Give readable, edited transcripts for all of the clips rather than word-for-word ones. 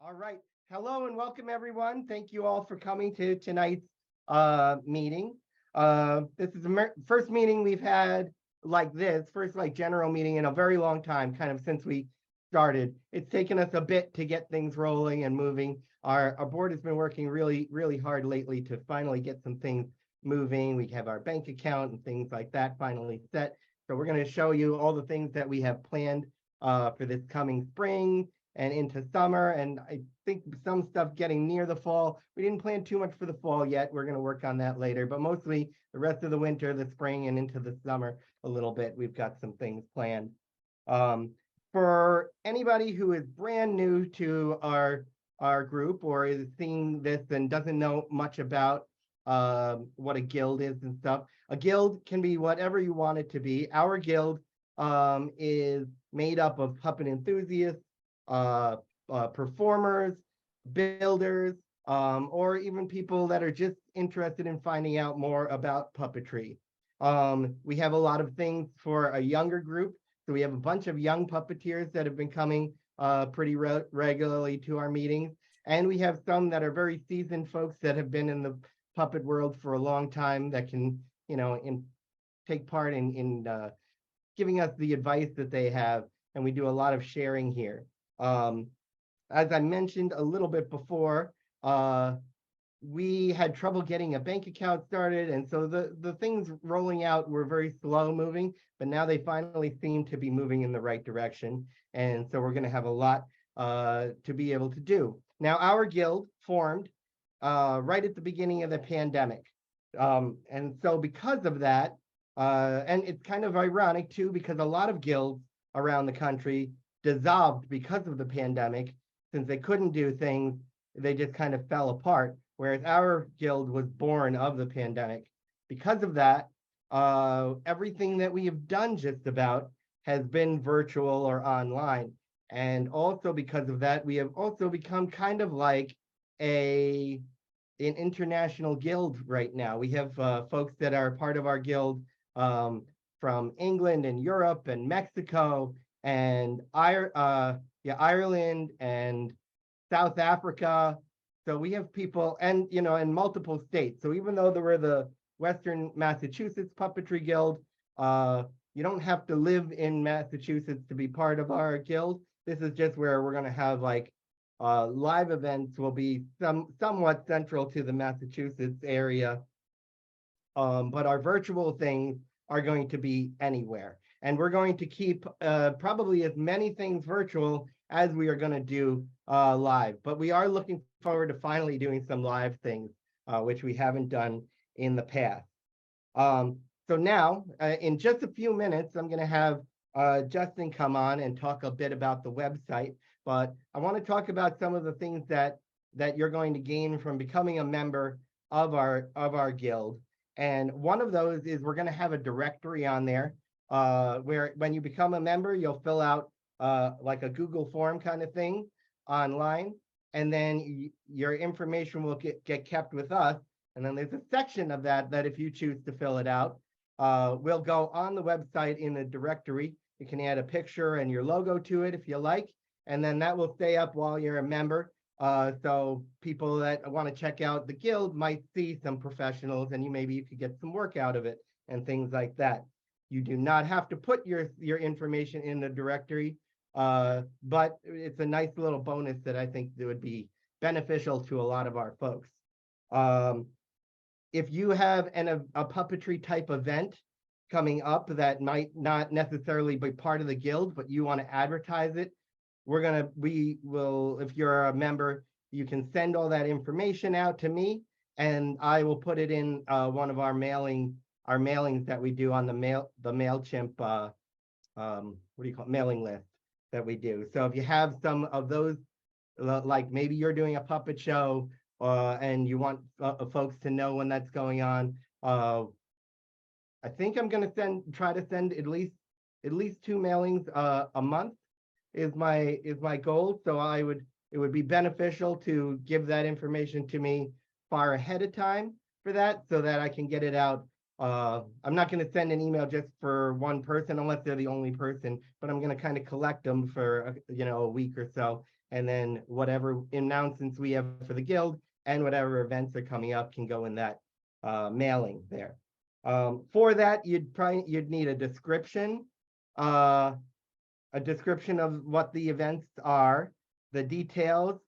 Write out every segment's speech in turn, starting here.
All right. Hello and welcome, everyone. Thank you all for coming to tonight's meeting. This is the first meeting we've had like this, first like general meeting in a very long time, kind of since we started. It's taken us a bit to get things rolling and moving. Our board has been working really hard lately to finally get some things moving. We have our bank account and things like that finally set. So we're going to show you all the things that we have planned for this coming spring and into summer. And I think some stuff getting near the fall. We didn't plan too much for the fall yet. We're going to work on that later, but mostly the rest of the winter, the spring, and into the summer a little bit. We've got some things planned. For anybody who is brand new to our group or is seeing this and doesn't know much about what a guild is and stuff, a guild can be whatever you want it to be. Our guild is made up of puppet enthusiasts, performers, builders, or even people that are just interested in finding out more about puppetry. We have a lot of things for a younger group. So we have a bunch of young puppeteers that have been coming pretty regularly to our meetings. And we have some that are very seasoned folks that have been in the puppet world for a long time that can, take part in giving us the advice that they have. And we do a lot of sharing here. As I mentioned a little bit before, we had trouble getting a bank account started. And so the things rolling out were very slow moving, but now they finally seem to be moving in the right direction. And so we're going to have a lot to be able to do. Now, our guild formed right at the beginning of the pandemic. And so because of that, and it's kind of ironic too, because a lot of guilds around the country dissolved because of the pandemic. Since they couldn't do things, they just kind of fell apart, whereas our guild was born of the pandemic. Because of that, everything that we have done just about has been virtual or online. And also because of that, we have also become kind of like an international guild right now. We have folks that are part of our guild from England and Europe and Mexico and Ireland and South Africa. So we have people and, in multiple states. So even though we're the Western Massachusetts Puppetry Guild, you don't have to live in Massachusetts to be part of our guild. This is just where we're going to have live events will be somewhat central to the Massachusetts area. But our virtual things are going to be anywhere. And we're going to keep probably as many things virtual as we are going to do live. But we are looking forward to finally doing some live things, which we haven't done in the past. So now, in just a few minutes, I'm going to have Justin come on and talk a bit about the website. But I want to talk about some of the things that you're going to gain from becoming a member of our guild. And one of those is we're going to have a directory on there where when you become a member, you'll fill out like a Google form kind of thing online. And then your information will get kept with us. And then there's a section of that if you choose to fill it out, we'll go on the website in the directory. You can add a picture and your logo to it if you like. And then that will stay up while you're a member. So people that want to check out the guild might see some professionals and maybe you could get some work out of it and things like that. You do not have to put your information in the directory, but it's a nice little bonus that I think that would be beneficial to a lot of our folks. If you have a puppetry type event coming up that might not necessarily be part of the guild, but you want to advertise it, we will, if you're a member, you can send all that information out to me and I will put it in one of our mailings that we do on the MailChimp, mailing list that we do. So if you have some of those, like maybe you're doing a puppet show and you want folks to know when that's going on, I think I'm going to try to send at least 2 mailings a month is my goal. So it would be beneficial to give that information to me far ahead of time for that so that I can get it out. I'm not going to send an email just for one person unless they're the only person, but I'm going to kind of collect them for a week or so and then whatever announcements we have for the guild and whatever events are coming up can go in that mailing there. For that, you'd need a description of what the events are, the details.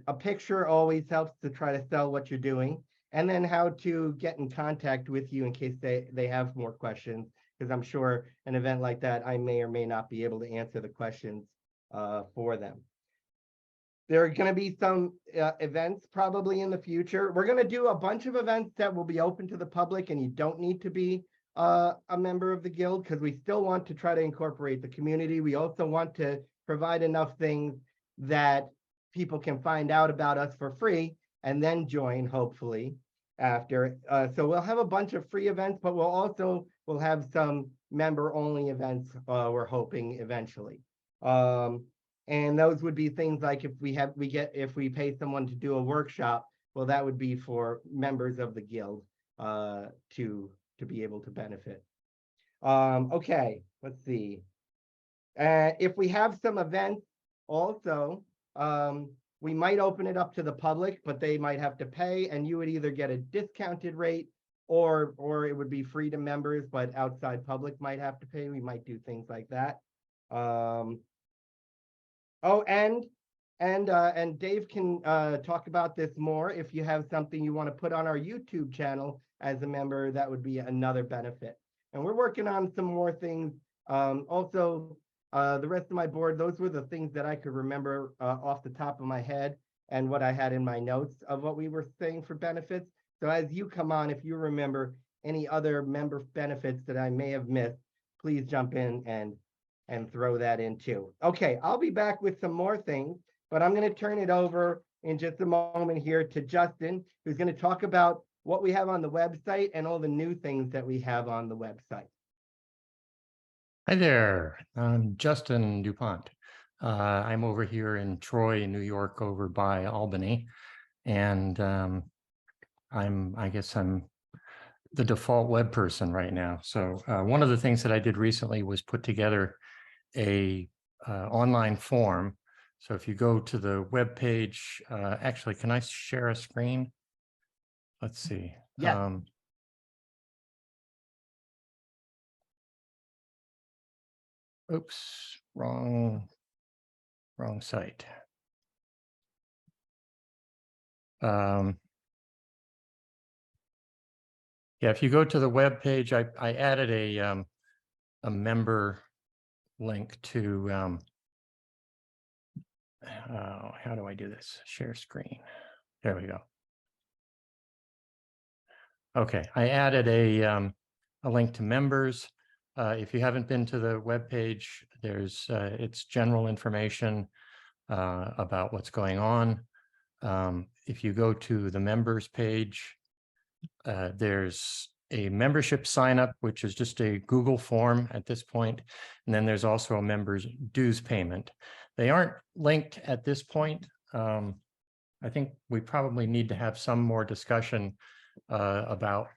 A picture always helps to try to sell what you're doing, and then how to get in contact with you in case they have more questions, because I'm sure an event like that, I may or may not be able to answer the questions for them. There are going to be some events probably in the future. We're going to do a bunch of events that will be open to the public, and you don't need to be a member of the guild, because we still want to try to incorporate the community. We also want to provide enough things that people can find out about us for free and then join, hopefully, after. So we'll have a bunch of free events, but we'll have some member-only events, we're hoping eventually. And those would be things like if we pay someone to do a workshop, well, that would be for members of the guild to be able to benefit. Okay, let's see. If we have some events also, we might open it up to the public, but they might have to pay, and you would either get a discounted rate or it would be free to members, but outside public might have to pay. We might do things like that. Oh, and Dave can talk about this more. If you have something you want to put on our YouTube channel as a member, that would be another benefit. And we're working on some more things. Also, the rest of my board, those were the things that I could remember off the top of my head and what I had in my notes of what we were saying for benefits. So as you come on, if you remember any other member benefits that I may have missed, please jump in and throw that in too. Okay, I'll be back with some more things, but I'm going to turn it over in just a moment here to Justin, who's going to talk about what we have on the website and all the new things that we have on the website. Hi there, I'm Justin DuPont. I'm over here in Troy, New York, over by Albany, and I guess I'm the default web person right now. So one of the things that I did recently was put together a online form. So if you go to the web page, actually, can I share a screen? Let's see. Yeah. Oops, wrong site. Yeah, if you go to the web page, I added a member link to how do I do this? Share screen. There we go. Okay, I added a link to members. If you haven't been to the web page, there's it's general information about what's going on. If you go to the members page, there's a membership sign up, which is just a Google form at this point. And then there's also a member's dues payment. They aren't linked at this point. I think we probably need to have some more discussion about,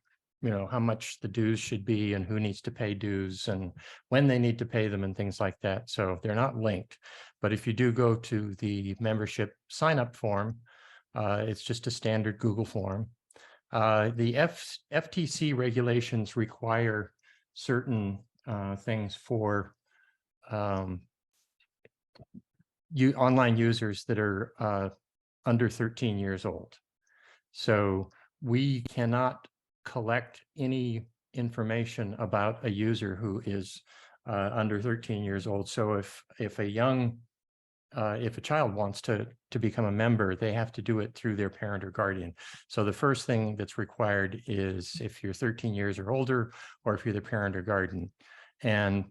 how much the dues should be and who needs to pay dues and when they need to pay them and things like that. So they're not linked. But if you do go to the membership sign up form, it's just a standard Google form. The FTC regulations require certain things for online users that are under 13 years old. So we cannot collect any information about a user who is under 13 years old. So if a child wants to become a member, they have to do it through their parent or guardian. So the first thing that's required is if you're 13 years or older, or if you're the parent or guardian. And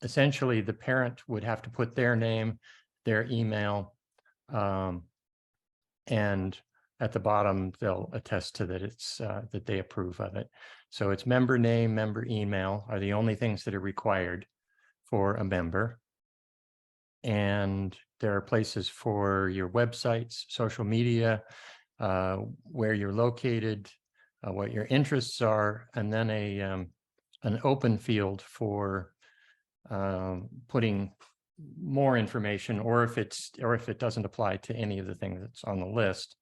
essentially the parent would have to put their name, their email, and at the bottom, they'll attest to that it's that they approve of it. So it's member name, member email are the only things that are required for a member. And there are places for your websites, social media, where you're located, what your interests are, and then an open field for putting more information, or if it doesn't apply to any of the things that's on the list,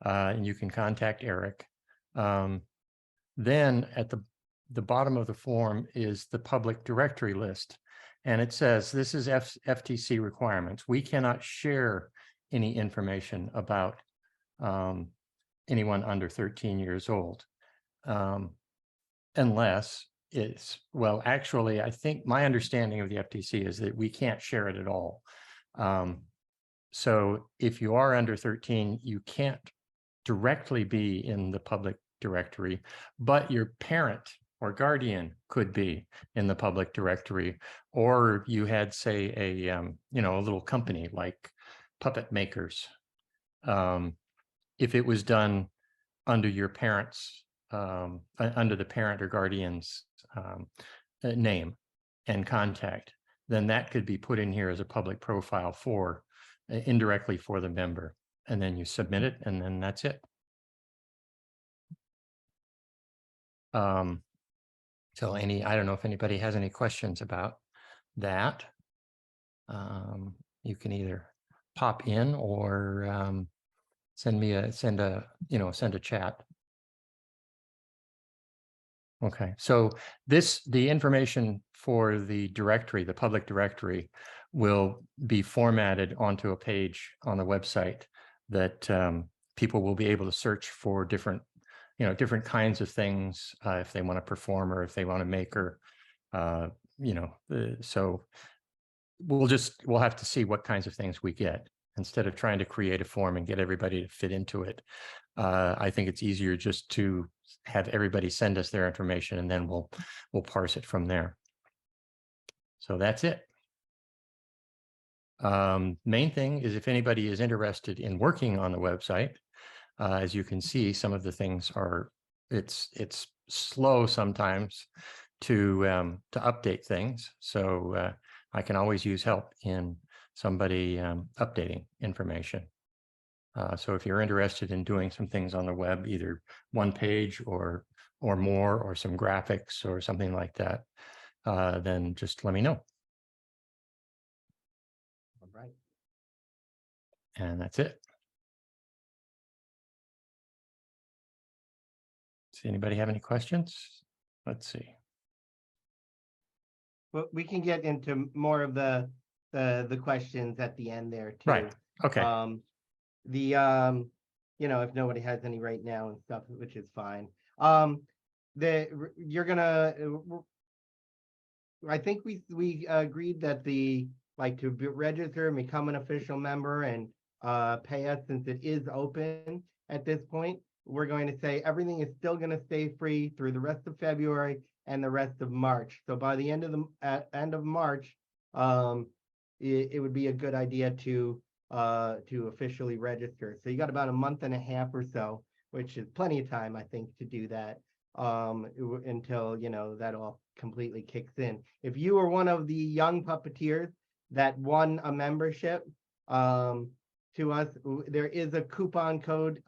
and you can contact Eric. Then at the bottom of the form is the public directory list. And it says, this is FTC requirements. We cannot share any information about anyone under 13 years old, unless it's, well, actually, I think my understanding of the FTC is that we can't share it at all. So if you are under 13, you can't directly be in the public directory, but your parent or guardian could be in the public directory, or you had, say, a a little company like Puppet Makers. If it was done under your parents, under the parent or guardian's name and contact, then that could be put in here as a public profile for indirectly for the member, and then you submit it, and then that's it. So I don't know if anybody has any questions about that. You can either pop in or send a chat. Okay, so the information for the directory, the public directory, will be formatted onto a page on the website that people will be able to search for different kinds of things if they want to perform or if they want to make, or so we'll have to see what kinds of things we get instead of trying to create a form and get everybody to fit into it. I think it's easier just to have everybody send us their information, and then we'll parse it from there. So that's it. Main thing is, if anybody is interested in working on the website, as you can see, some of the things it's slow sometimes to update things. So I can always use help in somebody updating information. So if you're interested in doing some things on the web, either one page or more, or some graphics or something like that, then just let me know. All right. And that's it. Does anybody have any questions? Let's see. Well, we can get into more of the questions at the end there too. Right. Okay. If nobody has any right now and stuff, which is fine. I think we agreed that to register and become an official member and pay us, since it is open at this point. We're going to say everything is still going to stay free through the rest of February and the rest of March. So by the end of March, it would be a good idea to officially register. So you got about a month and a half or so, which is plenty of time, I think, to do that until that all completely kicks in. If you are one of the young puppeteers that won a membership to us, there is a coupon code.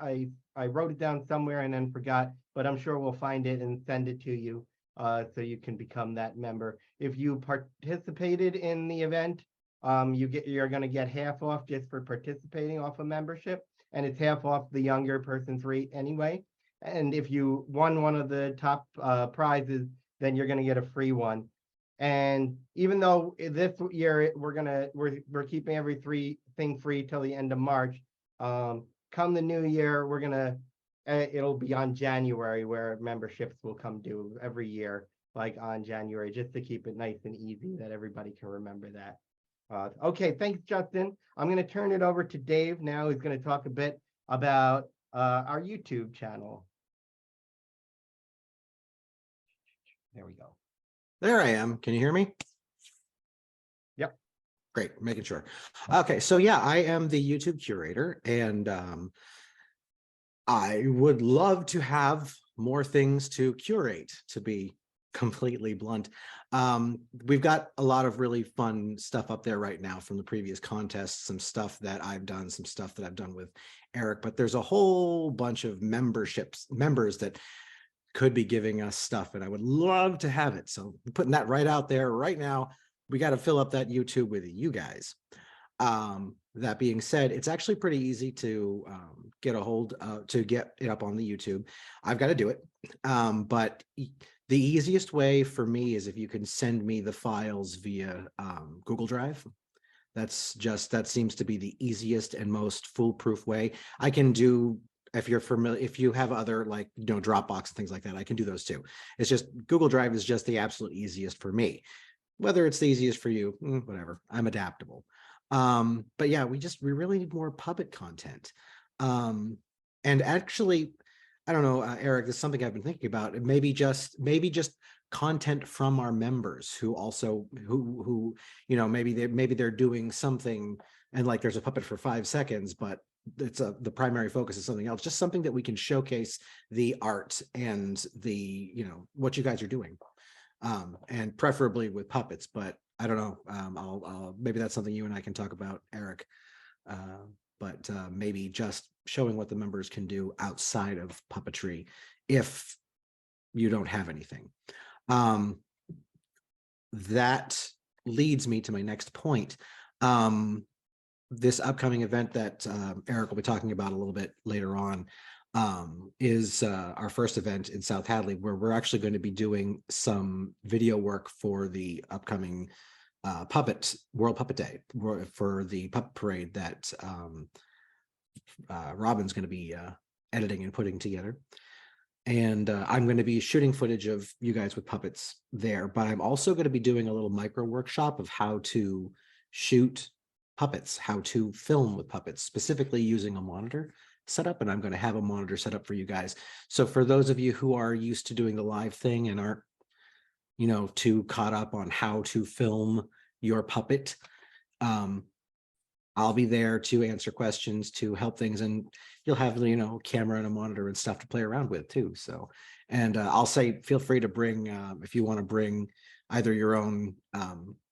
I wrote it down somewhere and then forgot, but I'm sure we'll find it and send it to you so you can become that member. If you participated in the event, you're going to get half off just for participating off a membership, and it's half off the younger person's rate anyway. And if you won one of the top prizes, then you're going to get a free one. And even though this year we're keeping everything free till the end of March, come the new year, it'll be on January, where memberships will come due every year, like on January, just to keep it nice and easy that everybody can remember that. Okay, thanks, Justin. I'm going to turn it over to Dave now, who's going to talk a bit about our YouTube channel. There we go. There I am. Can you hear me? Yep. Great, making sure. Okay, so yeah, I am the YouTube curator, and I would love to have more things to curate, to be completely blunt. We've got a lot of really fun stuff up there right now from the previous contests, some stuff that I've done, some stuff that I've done with Eric, but there's a whole bunch of members that could be giving us stuff, and I would love to have it. So I'm putting that right out there right now. we got to fill up that YouTube with you guys. That being said, it's actually pretty easy to get a hold to get it up on the YouTube. I've got to do it. But the easiest way for me is if you can send me the files via Google Drive. That seems to be the easiest and most foolproof way. I can do, if you're familiar, if you have other like, Dropbox and things like that, I can do those too. It's just Google Drive is just the absolute easiest for me. Whether it's the easiest for you, whatever, I'm adaptable. But yeah, we really need more puppet content. And actually, I don't know, Eric, this is something I've been thinking about. Maybe just content from our members who also who maybe they're doing something and like there's a puppet for 5 seconds, but it's the primary focus is something else. Just something that we can showcase the art and the what you guys are doing. And preferably with puppets, but I don't know. I'll maybe that's something you and I can talk about, Eric. But maybe just showing what the members can do outside of puppetry if you don't have anything. That leads me to my next point. This upcoming event that Eric will be talking about a little bit later on is our first event in South Hadley, where we're actually going to be doing some video work for the upcoming World Puppet Day, for the puppet parade that Robin's going to be editing and putting together. And I'm going to be shooting footage of you guys with puppets there, but I'm also going to be doing a little micro workshop of how to shoot puppets, how to film with puppets, specifically using a monitor setup. And I'm going to have a monitor set up for you guys. So for those of you who are used to doing the live thing and aren't, too caught up on how to film your puppet, I'll be there to answer questions, to help things, and you'll have, camera and a monitor and stuff to play around with too. So, and I'll say, feel free to bring, if you want to bring either your own,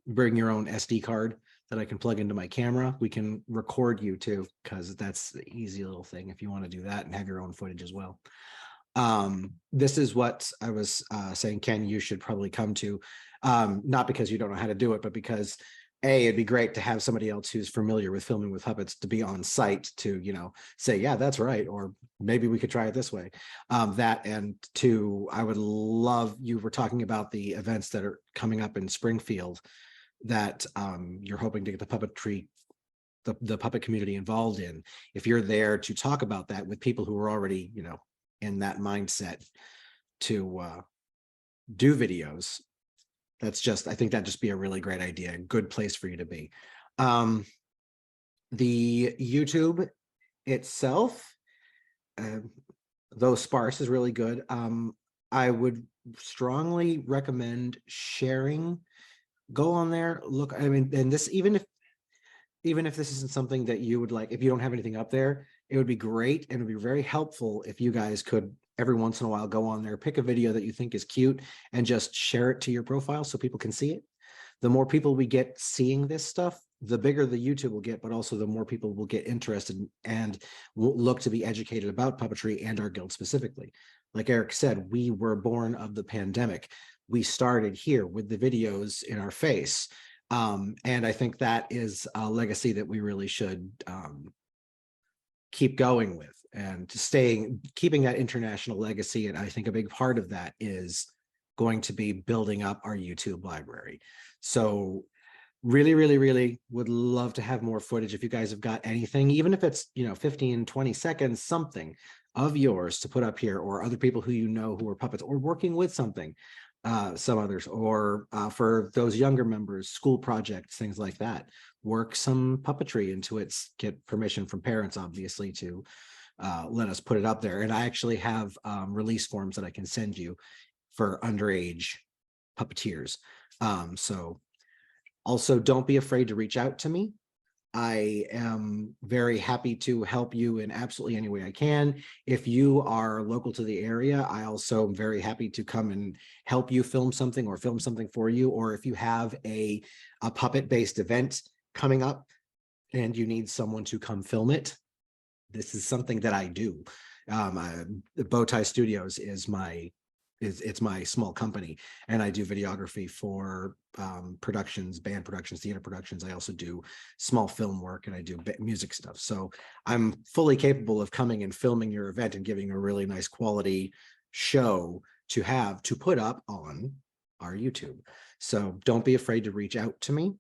bring your own SD card that I can plug into my camera. We can record you too, because that's the easy little thing if you want to do that and have your own footage as well. This is what I was saying, Ken, you should probably come to, not because you don't know how to do it, but because it'd be great to have somebody else who's familiar with filming with puppets to be on site to, say, yeah, that's right. Or maybe we could try it this way. That, and two, I would love, you were talking about the events that are coming up in Springfield that you're hoping to get the puppetry, the puppet community involved in. If you're there to talk about that with people who are already, in that mindset to do videos, I think that'd just be a really great idea, a good place for you to be. The YouTube itself, though sparse, is really good. I would strongly recommend sharing. Go on there, look, and this, even if this isn't something that you would like, if you don't have anything up there, it would be great and it would be very helpful if you guys could every once in a while go on there, pick a video that you think is cute and just share it to your profile so people can see it. The more people we get seeing this stuff, the bigger the YouTube will get, but also the more people will get interested and will look to be educated about puppetry and our guild specifically. Like Eric said, we were born of the pandemic. We started here with the videos in our face. And I think that is a legacy that we really should keep going with, and keeping that international legacy. And I think a big part of that is going to be building up our YouTube library. So really, really, really would love to have more footage. If you guys have got anything, even if it's, 15, 20 seconds, something of yours to put up here, or other people who who are puppets or working with something, some others, or for those younger members, school projects, things like that, work some puppetry into it, get permission from parents, obviously, to let us put it up there. And I actually have release forms that I can send you for underage puppeteers. So also, don't be afraid to reach out to me. I am very happy to help you in absolutely any way I can. If you are local to the area, I also am very happy to come and help you film something or film something for you. Or if you have a puppet-based event coming up and you need someone to come film it, this is something that I do. Bowtie Studios is my it's my small company, and I do videography for productions, band productions, theater productions. I also do small film work, and I do music stuff. So I'm fully capable of coming and filming your event and giving a really nice quality show to put up on our YouTube. So don't be afraid to reach out to me.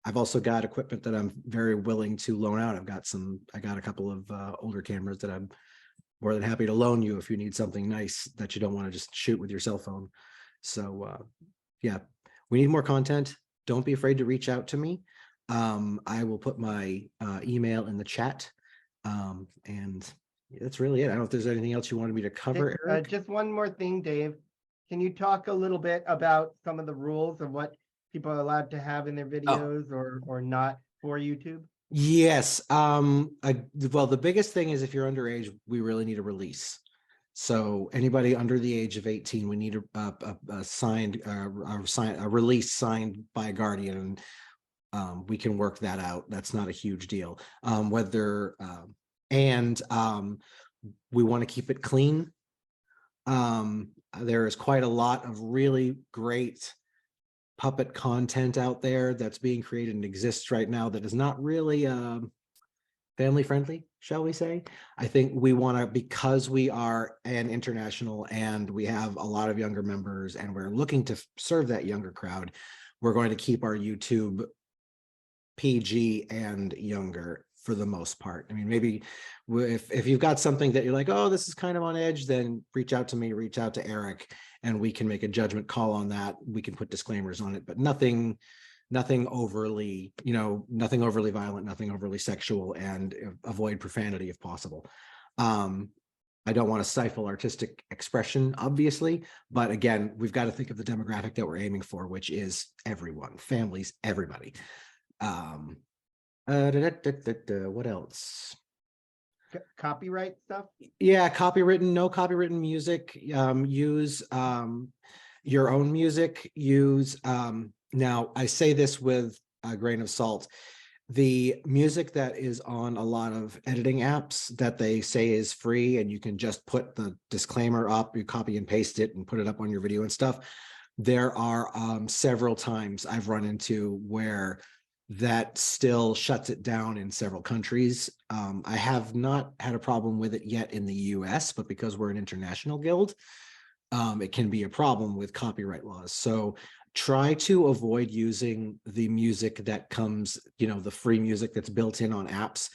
I've also got equipment that I'm very willing to loan out. I got a couple of older cameras that I'm more than happy to loan you if you need something nice that you don't want to just shoot with your cell phone. So yeah, we need more content. Don't be afraid to reach out to me. I will put my email in the chat. And that's really it. I don't know if there's anything else you wanted me to cover, Eric. Just one more thing, Dave. Can you talk a little bit about some of the rules of what people are allowed to have in their videos or not for YouTube? Yes. Well, the biggest thing is if you're underage, we really need a release. So anybody under the age of 18, we need a signed a release signed by a guardian. We can work that out. That's not a huge deal. We want to keep it clean. There is quite a lot of really great puppet content out there that's being created and exists right now that is not really family friendly, shall we say. I think we want to, because we are an international and we have a lot of younger members and we're looking to serve that younger crowd, we're going to keep our YouTube PG and younger for the most part. I mean, maybe if you've got something that you're like, oh, this is kind of on edge, then reach out to me, reach out to Eric, and we can make a judgment call on that. We can put disclaimers on it, but nothing overly, nothing overly violent, nothing overly sexual, and avoid profanity if possible. I don't want to stifle artistic expression, obviously, but again, we've got to think of the demographic that we're aiming for, which is everyone, families, everybody. What else? Copyright stuff? Yeah, no copywritten music. Use your own music. Now I say this with a grain of salt. The music that is on a lot of editing apps that they say is free and you can just put the disclaimer up, you copy and paste it and put it up on your video and stuff. There are several times I've run into where that still shuts it down in several countries. I have not had a problem with it yet in the US, but because we're an international guild, it can be a problem with copyright laws. So try to avoid using the music that comes, the free music that's built in on apps.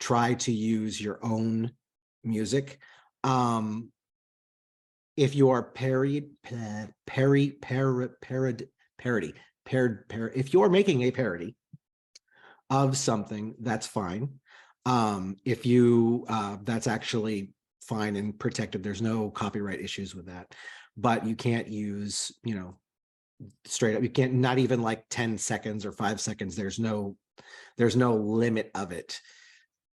Try to use your own music. If you are if you're making a parody of something, that's fine. If you that's actually fine and protected. There's no copyright issues with that, but you can't use, straight up, you can't, not even like 10 seconds or 5 seconds. There's no limit of it.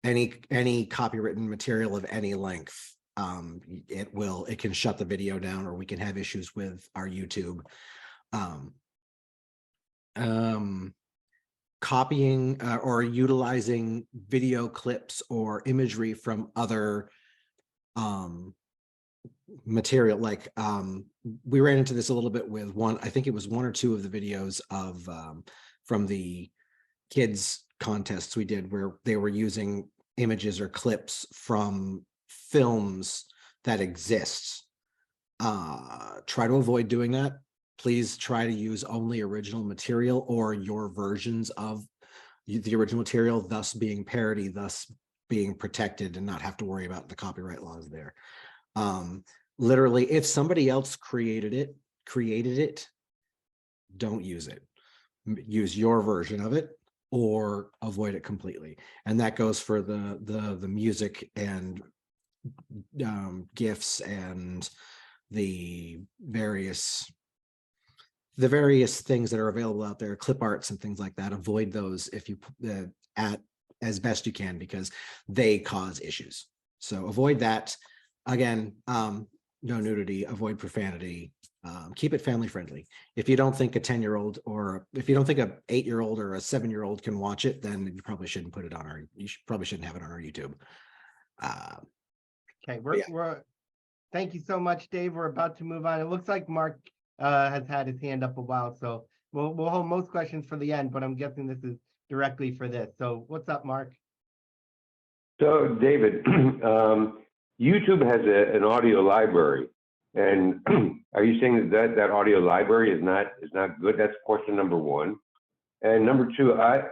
Any copywritten material of any length, it can shut the video down, or we can have issues with our YouTube. Copying or utilizing video clips or imagery from other material, like we ran into this a little bit with I think it was one or two of the videos of from the kids contests we did, where they were using images or clips from films that exist. Try to avoid doing that. Please try to use only original material or your versions of the original material, thus being parody, thus being protected, and not have to worry about the copyright laws there. Literally, if somebody else created it, don't use it. Use your version of it or avoid it completely. And that goes for the music and GIFs and the various things that are available out there, clip arts and things like that. Avoid those if you as best you can, because they cause issues. So avoid that. Again, no nudity, avoid profanity, keep it family friendly. If you don't think a 10-year-old, or if you don't think a 8-year-old or a 7-year-old can watch it, then you probably shouldn't put it on probably shouldn't have it on our YouTube. Okay, Thank you so much, Dave. We're about to move on. It looks like Mark has had his hand up a while, so we'll hold most questions for the end, but I'm guessing this is directly for this. So what's up, Mark? So, David, YouTube has an audio library, and are you saying that audio library is not good? That's question number one. And number two, I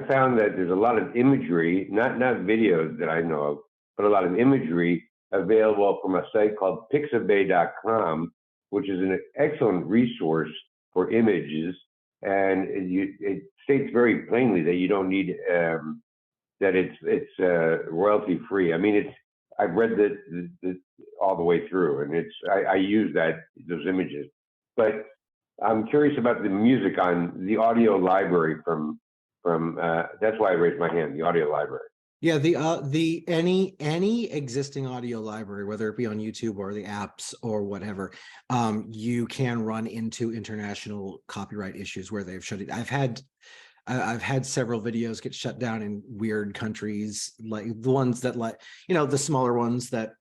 found that there's a lot of imagery, not videos that I know of, but a lot of imagery available from a site called pixabay.com, which is an excellent resource for images, and it states very plainly that you don't need that it's royalty free. I mean, I've read the all the way through, and I use those images. But I'm curious about the music on the audio library from that's why I raised my hand. The audio library. Yeah, any existing audio library, whether it be on YouTube or the apps or whatever, you can run into international copyright issues where they've shut it. I've had several videos get shut down in weird countries, like the ones that, like, the smaller ones that,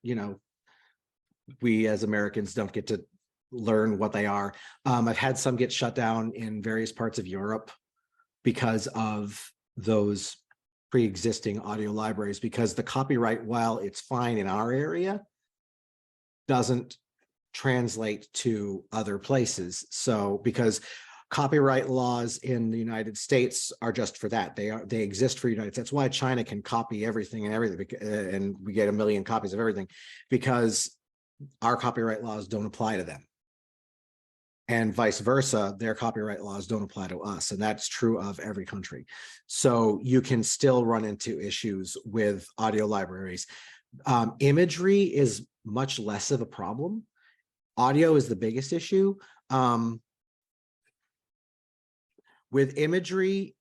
we as Americans don't get to learn what they are. I've had some get shut down in various parts of Europe because of those pre-existing audio libraries, because the copyright, while it's fine in our area, doesn't translate to other places. So because copyright laws in the United States are just for that. They exist for United States. That's why China can copy everything and everything, and we get 1 million copies of everything, because our copyright laws don't apply to them. And vice versa, their copyright laws don't apply to us. And that's true of every country. So you can still run into issues with audio libraries. Imagery is much less of a problem. Audio is the biggest issue. With imagery,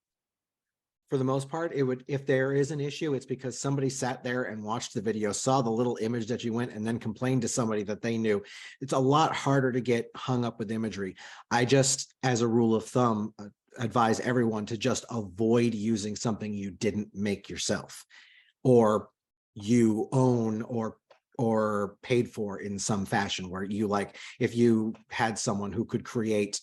for the most part, if there is an issue, it's because somebody sat there and watched the video, saw the little image that you went, and then complained to somebody that they knew. It's a lot harder to get hung up with imagery. I just, as a rule of thumb, advise everyone to just avoid using something you didn't make yourself, or you own or paid for in some fashion, where you, like, if you had someone who could create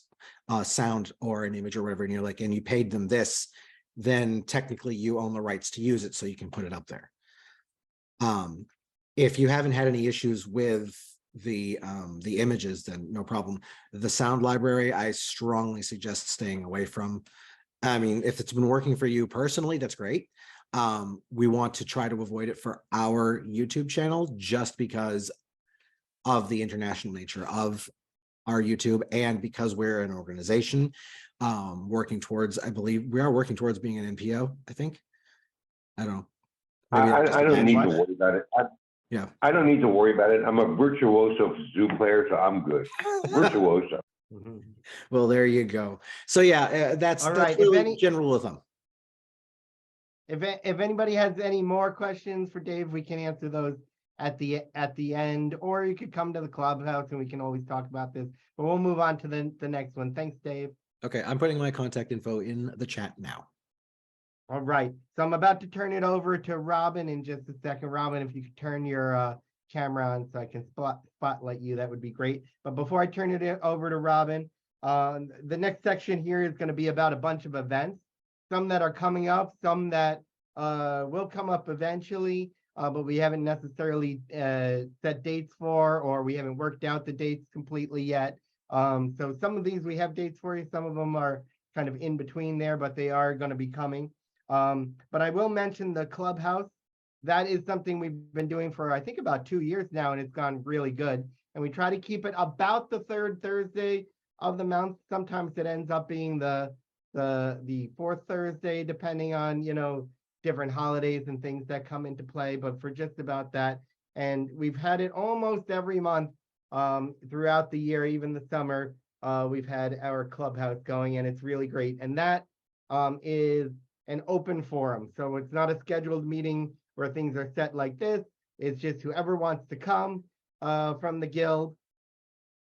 a sound or an image or whatever, and you're like, and you paid them this, then technically you own the rights to use it, so you can put it up there. If you haven't had any issues with the images, then no problem. The sound library, I strongly suggest staying away from. I mean, if it's been working for you personally, that's great. We want to try to avoid it for our YouTube channel, just because of the international nature of our YouTube, and because we're an organization working towards, I believe we are working towards being an NPO, I think. I don't know. I don't need to worry about it. Yeah. I don't need to worry about it. I'm a virtuoso zoo player, so I'm good. Virtuoso. Well, there you go. So yeah, that's right. really general of them. If anybody has any more questions for Dave, we can answer those at the end, or you could come to the clubhouse and we can always talk about this, but we'll move on to the next one. Thanks, Dave. Okay, I'm putting my contact info in the chat now. All right, so I'm about to turn it over to Robin in just a second. Robin, if you could turn your camera on so I can spotlight you, that would be great. But before I turn it over to Robin, the next section here is going to be about a bunch of events, some that are coming up, some that will come up eventually, but we haven't necessarily set dates for, or we haven't worked out the dates completely yet. So some of these we have dates for you. Some of them are kind of in between there, but they are going to be coming. But I will mention the clubhouse. That is something we've been doing for, I think, about 2 years now, and it's gone really good. And we try to keep it about the third Thursday of the month. Sometimes it ends up being the fourth Thursday, depending on, different holidays and things that come into play, but for just about that. And we've had it almost every month throughout the year, even the summer. We've had our clubhouse going, and it's really great. And that is an open forum. So it's not a scheduled meeting where things are set like this. It's just whoever wants to come from the guild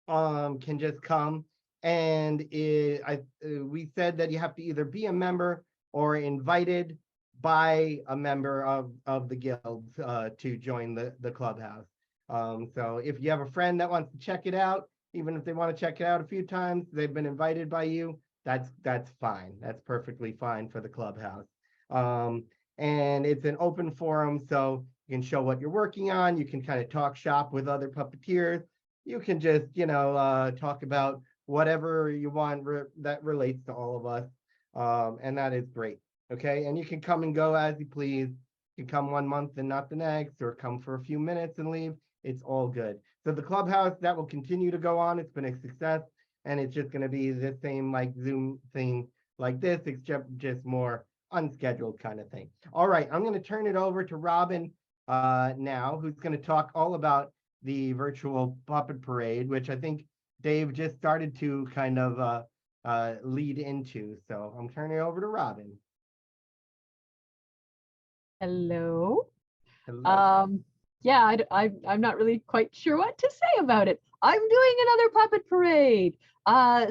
can just come. And we said that you have to either be a member or invited by a member of the guild to join the clubhouse. So if you have a friend that wants to check it out, even if they want to check it out a few times, they've been invited by you, that's fine. That's perfectly fine for the clubhouse. And it's an open forum, so you can show what you're working on. You can kind of talk shop with other puppeteers. You can just, talk about whatever you want that relates to all of us. And that is great. Okay. And you can come and go as you please. You can come 1 month and not the next, or come for a few minutes and leave. It's all good. So the clubhouse, that will continue to go on. It's been a success, and it's just going to be the same like Zoom thing like this, except just more unscheduled kind of thing. All right, I'm going to turn it over to Robin now, who's going to talk all about the virtual puppet parade, which I think Dave just started to kind of lead into. So I'm turning it over to Robin. Hello. Hello. Yeah, I'm not really quite sure what to say about it. I'm doing another puppet parade.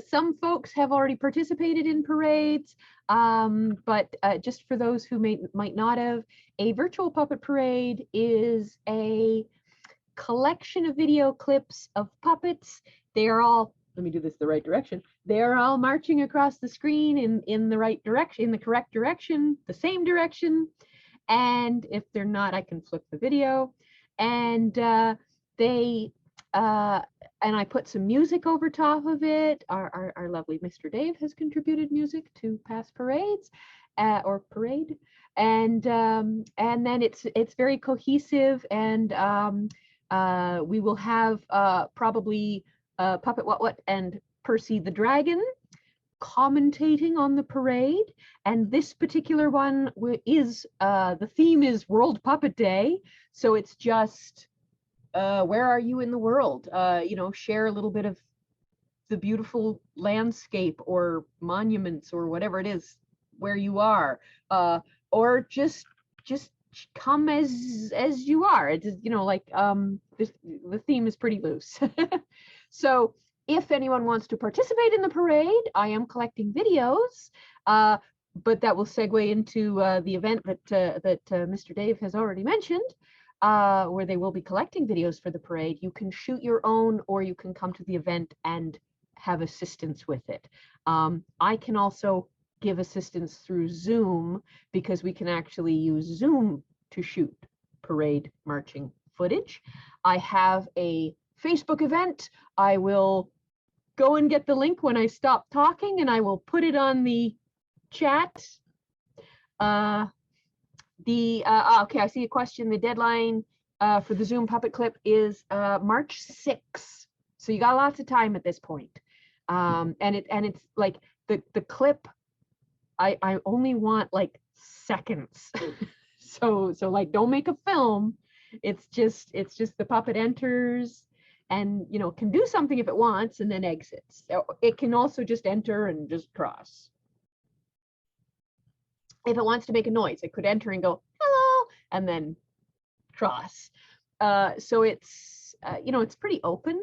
Some folks have already participated in parades, but just for those who might not have, a virtual puppet parade is a collection of video clips of puppets. They are all, let me do this the right direction. They are all marching across the screen in the right direction, in the correct direction, the same direction. And if they're not, I can flip the video. And and I put some music over top of it. Our lovely Mr. Dave has contributed music to past parades or parade. And then it's very cohesive, and we will have probably Puppet What and Percy the Dragon commentating on the parade. And this particular one is the theme is World Puppet Day, so it's just where are you in the world, share a little bit of the beautiful landscape or monuments or whatever it is where you are, or just come as you are. It's the theme is pretty loose. So if anyone wants to participate in the parade, I am collecting videos, but that will segue into the event that Mr. Dave has already mentioned, where they will be collecting videos for the parade. You can shoot your own, or you can come to the event and have assistance with it. I can also give assistance through Zoom, because we can actually use Zoom to shoot parade marching footage. I have a Facebook event. I will go and get the link when I stop talking, and I will put it on the chat. Okay, I see a question. The deadline for the Zoom puppet clip is March 6th. So you got lots of time at this point. And it's like the clip, I only want like seconds. so like, don't make a film. It's just the puppet enters and can do something if it wants, and then exits. So it can also just enter and just cross. If it wants to make a noise, it could enter and go hello and then cross. So it's it's pretty open.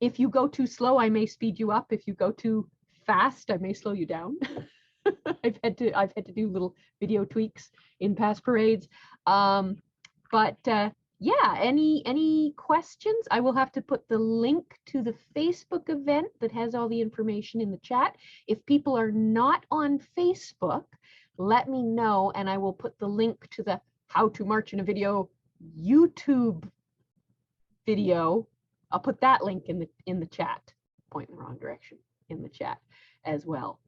If you go too slow, I may speed you up. If you go too fast, I may slow you down. I've had to do little video tweaks in past parades. Yeah, any questions? I will have to put the link to the Facebook event that has all the information in the chat. If people are not on Facebook, let me know, and I will put the link to the How to March in a Video YouTube video. I'll put that link in the chat. Point in the wrong direction in the chat as well.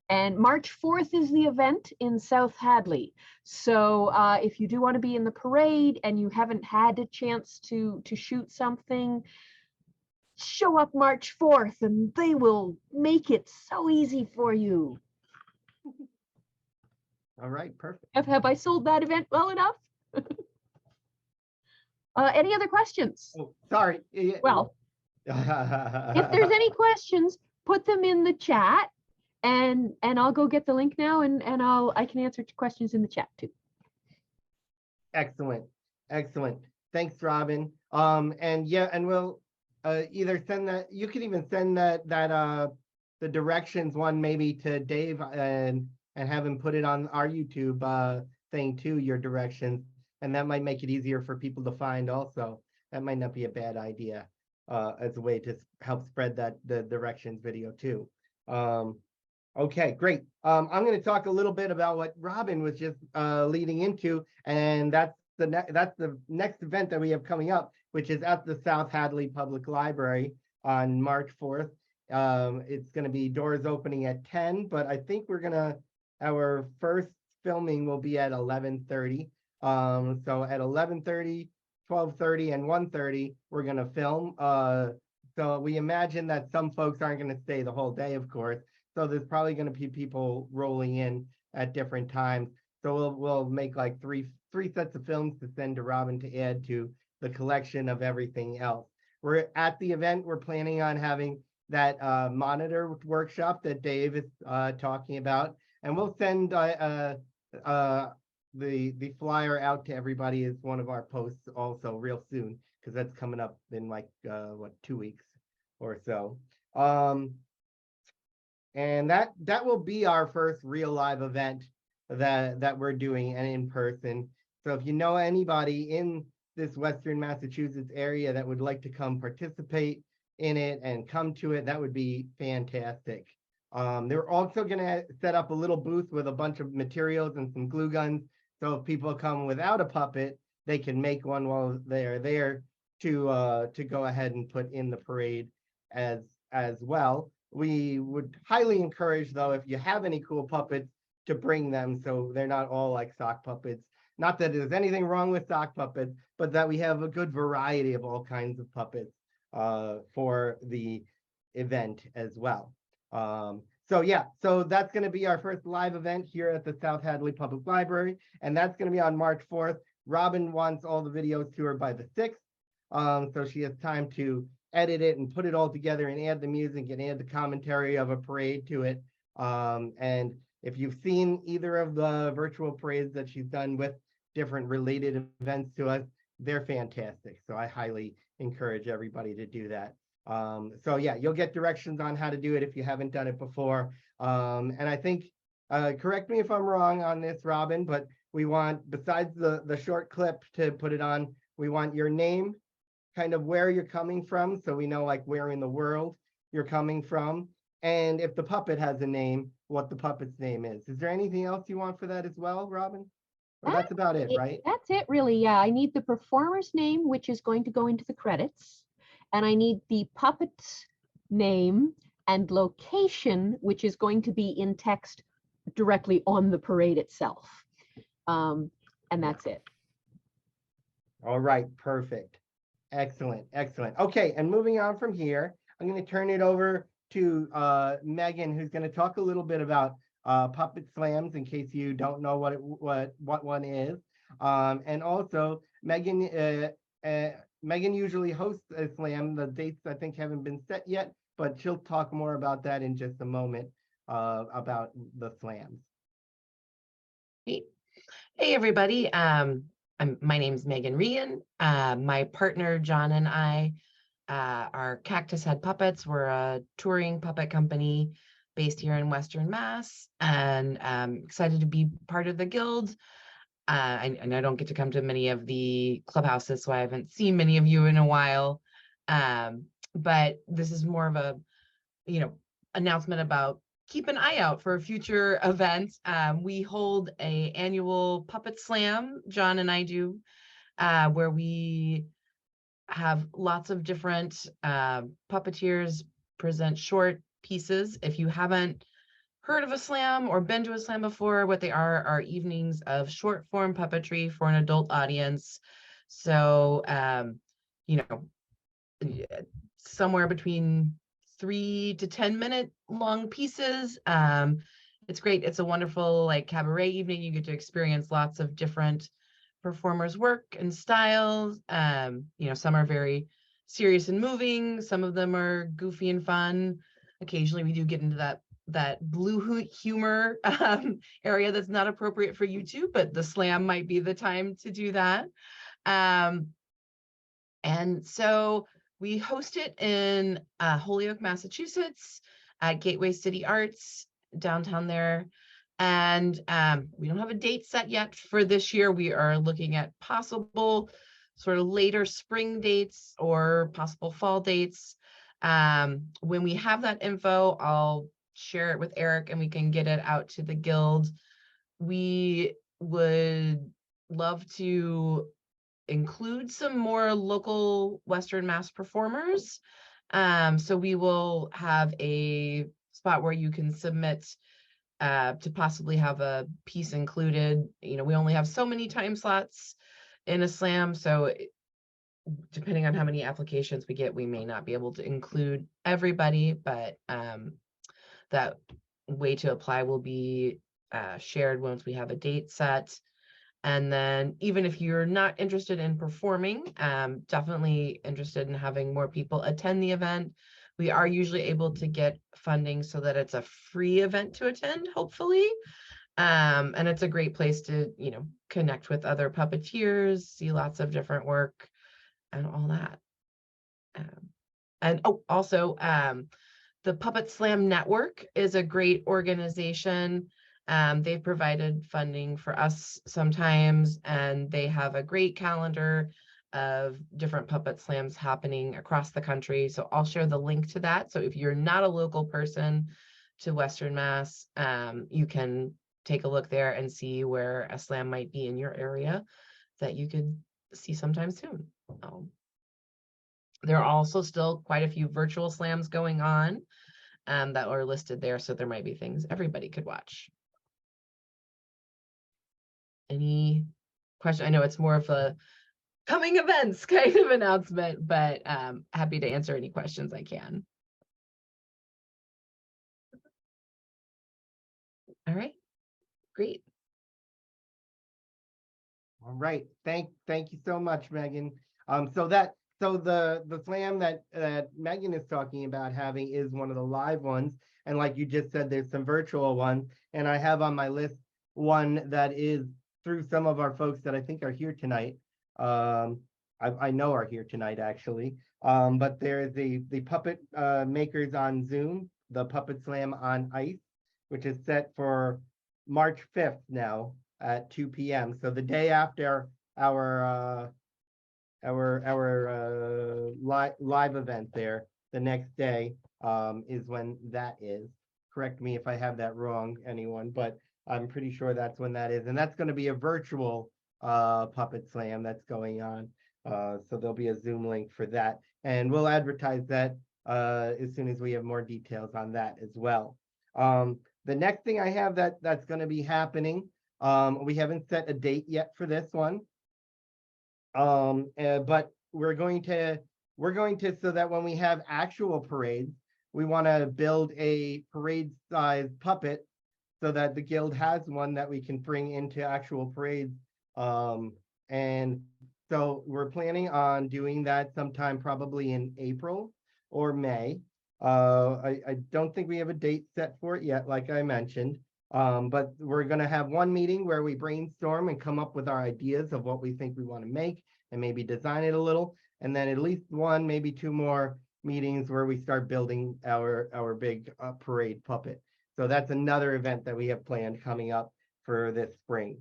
And March 4th is the event in South Hadley. So if you do want to be in the parade and you haven't had a chance to shoot something, show up March 4th and they will make it so easy for you. All right, perfect. Have I sold that event well enough? Any other questions? Oh, sorry. Well, if there's any questions, put them in the chat. And I'll go get the link now, and I can answer questions in the chat too. Excellent. Thanks, Robin. And yeah, and we'll either send that. You can even send that the directions one maybe to Dave and have him put it on our YouTube thing too. Your directions, and that might make it easier for people to find also. That might not be a bad idea as a way to help spread the directions video too. Okay, great. I'm going to talk a little bit about what Robin was just leading into, and that's the next event that we have coming up, which is at the South Hadley Public Library on March 4th. It's going to be doors opening at 10, but I think our first filming will be at 11:30. So at 11:30, 12:30, and 1:30, we're going to film. So we imagine that some folks aren't going to stay the whole day, of course. So there's probably going to be people rolling in at different times. So we'll make like three sets of films to send to Robin to add to the collection of everything else. We're at the event. We're planning on having that monitor workshop that Dave is talking about, and we'll send the flyer out to everybody as one of our posts also real soon, because that's coming up in like 2 weeks or so. And that will be our first real live event that we're doing and in person. So if you know anybody in this Western Massachusetts area that would like to come participate in it and come to it, that would be fantastic. They're also going to set up a little booth with a bunch of materials and some glue guns. So if people come without a puppet, they can make one while they're there to go ahead and put in the parade as well. We would highly encourage, though, if you have any cool puppets, to bring them so they're not all like sock puppets. Not that there's anything wrong with sock puppets, but that we have a good variety of all kinds of puppets for the event as well. So yeah, so that's going to be our first live event here at the South Hadley Public Library, and that's going to be on March 4th. Robin wants all the videos to her by the 6th, so she has time to edit it and put it all together and add the music and add the commentary of a parade to it. And if you've seen either of the virtual parades that she's done with different related events to us, they're fantastic. So I highly encourage everybody to do that. So yeah, you'll get directions on how to do it if you haven't done it before. And I think, correct me if I'm wrong on this, Robin, but we want, besides the short clip to put it on, we want your name, kind of where you're coming from, so we know like where in the world you're coming from, and if the puppet has a name, what the puppet's name is. Is there anything else you want for that as well, Robin? Or that's about it, right? That's it, really. Yeah, I need the performer's name, which is going to go into the credits, and I need the puppet's name and location, which is going to be in text directly on the parade itself. And that's it. All right, perfect. Excellent, excellent. Okay, and moving on from here, I'm going to turn it over to Megan, who's going to talk a little bit about puppet slams, in case you don't know what one is. And also, Megan usually hosts a slam. The dates I think haven't been set yet, but she'll talk more about that in just a moment about the slams. Hey, everybody. My name's Megan Rian. My partner, John, and I are Cactus Head Puppets. We're a touring puppet company based here in Western Mass, and I'm excited to be part of the guild. And I don't get to come to many of the clubhouses, so I haven't seen many of you in a while. But this is more of a, announcement about keep an eye out for a future event. We hold an annual puppet slam, John and I do, where we have lots of different puppeteers present short pieces. If you haven't heard of a slam or been to a slam before, what they are evenings of short form puppetry for an adult audience. So, somewhere between 3 to 10 minute long pieces. It's great. It's a wonderful like cabaret evening. You get to experience lots of different performers' work and styles. Some are very serious and moving. Some of them are goofy and fun. Occasionally we do get into that blue humor area that's not appropriate for YouTube, but the slam might be the time to do that. And so we host it in Holyoke, Massachusetts at Gateway City Arts downtown there. And we don't have a date set yet for this year. We are looking at possible sort of later spring dates or possible fall dates. When we have that info, I'll share it with Eric and we can get it out to the guild. We would love to include some more local Western Mass performers. So we will have a spot where you can submit to possibly have a piece included. You know, we only have so many time slots in a slam, so depending on how many applications we get, we may not be able to include everybody, but that way to apply will be shared once we have a date set. And then even if you're not interested in performing, definitely interested in having more people attend the event. We are usually able to get funding so that it's a free event to attend, hopefully. And it's a great place to, you know, connect with other puppeteers, see lots of different work and all that. And oh, also, the Puppet Slam Network is a great organization. They've provided funding for us sometimes, and they have a great calendar of different puppet slams happening across the country. So I'll share the link to that. So if you're not a local person to Western Mass, you can take a look there and see where a slam might be in your area that you could see sometime soon. There are also still quite a few virtual slams going on that are listed there. So there might be things everybody could watch. Any question? I know it's more of a coming events kind of announcement, but happy to answer any questions I can. All right, great. All right, thank you so much, Megan. So the slam that Megan is talking about having is one of the live ones, and like you just said, there's some virtual ones, and I have on my list one that is through some of our folks that I think are here tonight. I know are here tonight actually. But there's the puppet makers on Zoom, the Puppet Slam on Ice, which is set for March 5th now at 2 p.m. So the day after our live event there, the next day is when that is. Correct me if I have that wrong, anyone, but I'm pretty sure that's when that is. And that's going to be a virtual puppet slam that's going on. So there'll be a Zoom link for that. And we'll advertise that as soon as we have more details on that as well. The next thing I have that's going to be happening, we haven't set a date yet for this one. But we're going to so that when we have actual parades, we want to build a parade size puppet so that the guild has one that we can bring into actual parades. And so we're planning on doing that sometime probably in April or May. I don't think we have a date set for it yet, like I mentioned. But we're going to have one meeting where we brainstorm and come up with our ideas of what we think we want to make and maybe design it a little. And then at least one, maybe two more meetings where we start building our big parade puppet. So that's another event that we have planned coming up for this spring.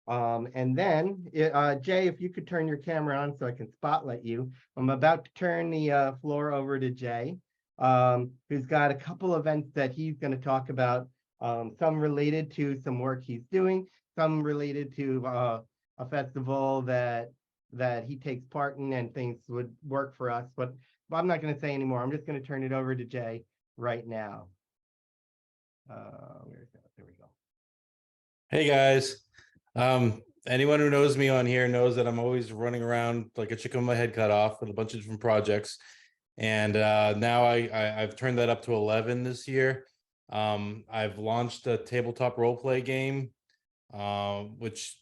And then, Jay, if you could turn your camera on so I can spotlight you. I'm about to turn the floor over to Jay, who's got a couple events that he's going to talk about. Some related to some work he's doing, some related to a festival that he takes part in and things would work for us. But I'm not going to say anymore. I'm just going to turn it over to Jay right now. Where's that? There we go. Hey guys. Anyone who knows me on here knows that I'm always running around like a chicken with my head cut off with a bunch of different projects. And now I've turned that up to 11 this year. I've launched a tabletop role play game, which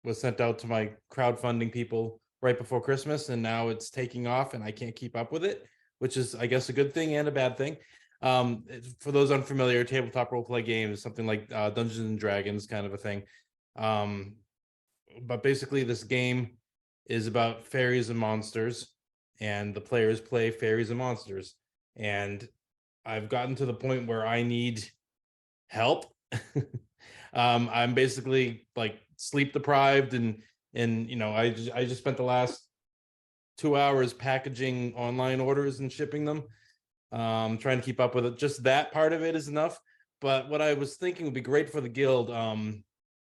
was sent out to my crowdfunding people right before Christmas, and now it's taking off and I can't keep up with it, which is, I guess, a good thing and a bad thing. For those unfamiliar, tabletop role play game is something like Dungeons and Dragons kind of a thing. But basically this game is about fairies and monsters, and the players play fairies and monsters. And I've gotten to the point where I need help. I'm basically like sleep deprived, and you know, I just spent the last 2 hours packaging online orders and shipping them, trying to keep up with it. Just that part of it is enough. But what I was thinking would be great for the guild,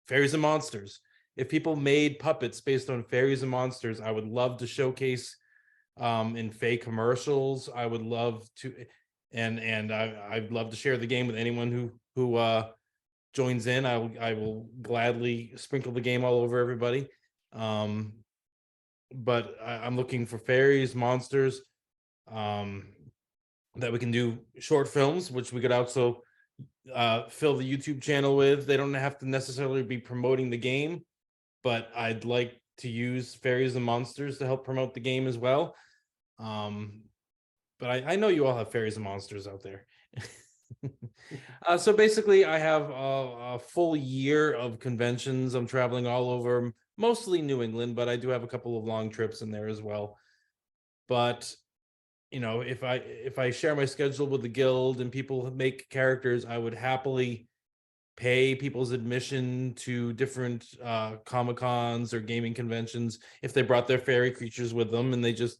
fairies and monsters. If people made puppets based on fairies and monsters, I would love to showcase in Fae commercials. I would love to, and I'd love to share the game with anyone who joins in. I will gladly sprinkle the game all over everybody. But I'm looking for fairies, monsters, that we can do short films, which we could also fill the YouTube channel with. They don't have to necessarily be promoting the game, but I'd like to use fairies and monsters to help promote the game as well. But I know you all have fairies and monsters out there. So basically, I have a full year of conventions. I'm traveling all over, mostly New England, but I do have a couple of long trips in there as well. But you know, if I share my schedule with the guild and people make characters, I would happily pay people's admission to different Comic-Cons or gaming conventions if they brought their fairy creatures with them and they just,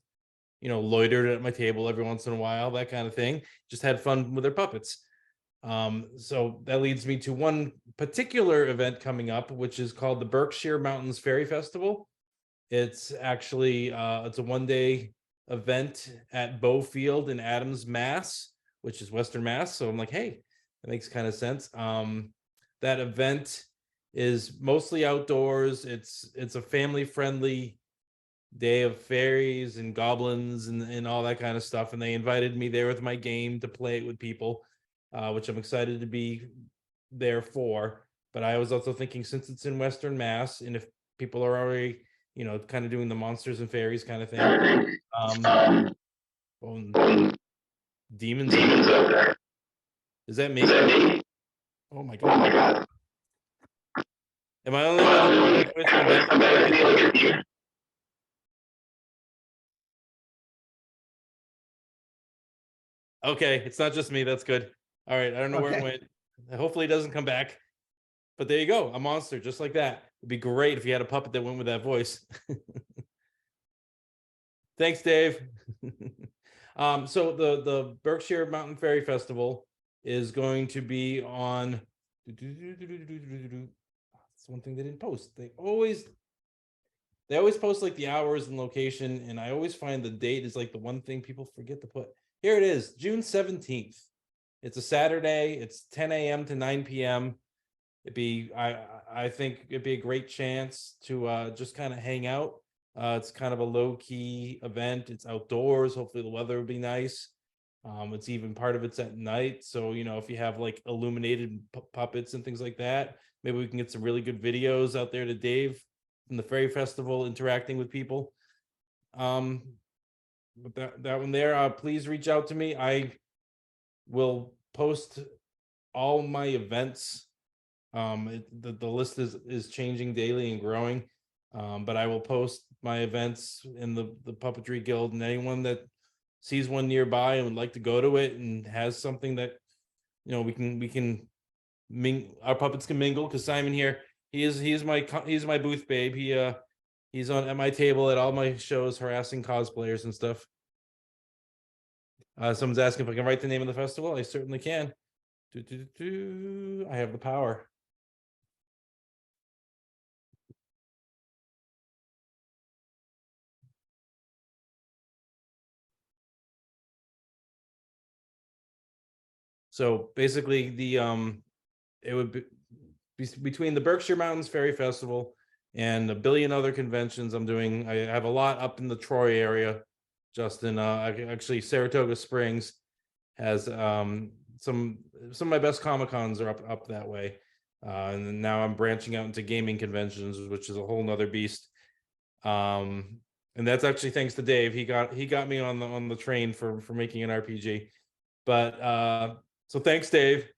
you know, loitered at my table every once in a while, that kind of thing. Just had fun with their puppets. So that leads me to one particular event coming up, which is called the Berkshire Mountains Fairy Festival. It's actually it's a one-day event at Bow Field in Adams, Mass, which is Western Mass. So I'm like, hey, that makes kind of sense. That event is mostly outdoors. It's a family-friendly day of fairies and goblins and all that kind of stuff. And they invited me there with my game to play it with people, which I'm excited to be there for. But I was also thinking, since it's in Western Mass, and if people are already, you know, kind of doing the monsters and fairies kind of thing, demons out there. Is that me? Oh my god. Am I only allowed to voice back? Okay, it's not just me. That's good. All right, I don't know where it went. Hopefully it doesn't come back. But there you go, a monster just like that. It'd be great if you had a puppet that went with that voice. Thanks, Dave. So the Berkshire Mountain Fairy Festival is going to be on. That's one thing they didn't post. They always post like the hours and location, and I always find the date is like the one thing people forget to put. Here it is, June 17th. It's a Saturday. It's 10 a.m. to 9 p.m. I think it'd be a great chance to just kind of hang out. It's kind of a low-key event. It's outdoors. Hopefully the weather will be nice. It's even part of it's at night. So, you know, if you have like illuminated puppets and things like that, maybe we can get some really good videos out there to Dave from the Fairy Festival interacting with people. But that one there, please reach out to me. I will post all my events. The list is changing daily and growing. But I will post my events in the Puppetry Guild, and anyone that sees one nearby and would like to go to it and has something that, you know, we can our puppets can mingle, because Simon here, he's my booth babe. He's on at my table at all my shows harassing cosplayers and stuff. Someone's asking if I can write the name of the festival. I certainly can. I have the power. So basically, it would be between the Berkshire Mountains Fairy Festival and a billion other conventions I'm doing. I have a lot up in the Troy area, Justin. Actually, Saratoga Springs has some of my best Comic-Cons are up that way. And then now I'm branching out into gaming conventions, which is a whole nother beast. And that's actually thanks to Dave. He got me on the train for making an RPG. But so thanks, Dave.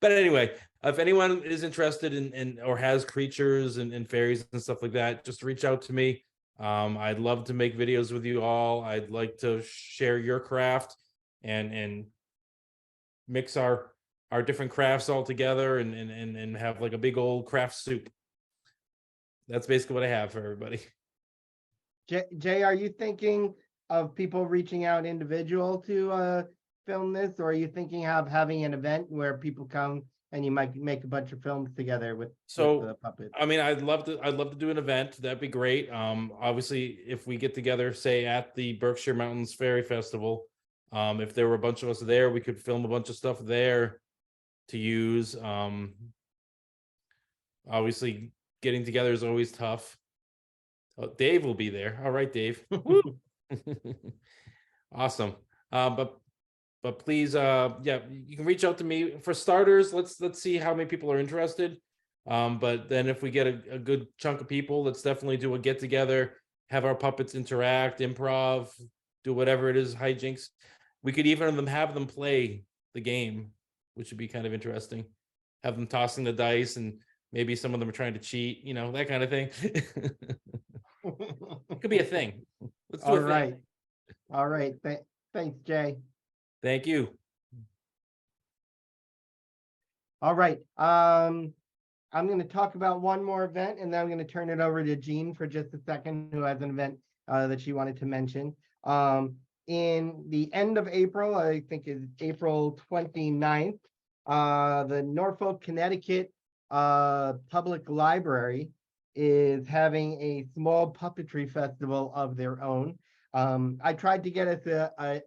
But anyway, if anyone is interested in or has creatures and fairies and stuff like that, just reach out to me. I'd love to make videos with you all. I'd like to share your craft and mix our our different crafts all together and have like a big old craft soup. That's basically what I have for everybody. Jay, are you thinking of people reaching out individual to film this, or are you thinking of having an event where people come and you might make a bunch of films together with the puppets? I mean, I'd love to do an event. That'd be great. Obviously, if we get together, say at the Berkshire Mountains Fairy Festival, if there were a bunch of us there, we could film a bunch of stuff there to use. Obviously, getting together is always tough. Oh, Dave will be there. All right, Dave. Awesome. But please, yeah, you can reach out to me. For starters, let's see how many people are interested. But then if we get a good chunk of people, let's definitely do a get together, have our puppets interact, improv, do whatever it is, hijinks. We could even have them play the game, which would be kind of interesting. Have them tossing the dice, and maybe some of them are trying to cheat, you know, that kind of thing. It could be a thing. Let's do All a thing. right. All right. Thanks, Jay. Thank you. All right. I'm going to talk about one more event, and then I'm going to turn it over to Jean for just a second, who has an event that she wanted to mention. In the end of April, I think is April 29th, the Norfolk, Connecticut Public Library is having a small puppetry festival of their own. I tried to get us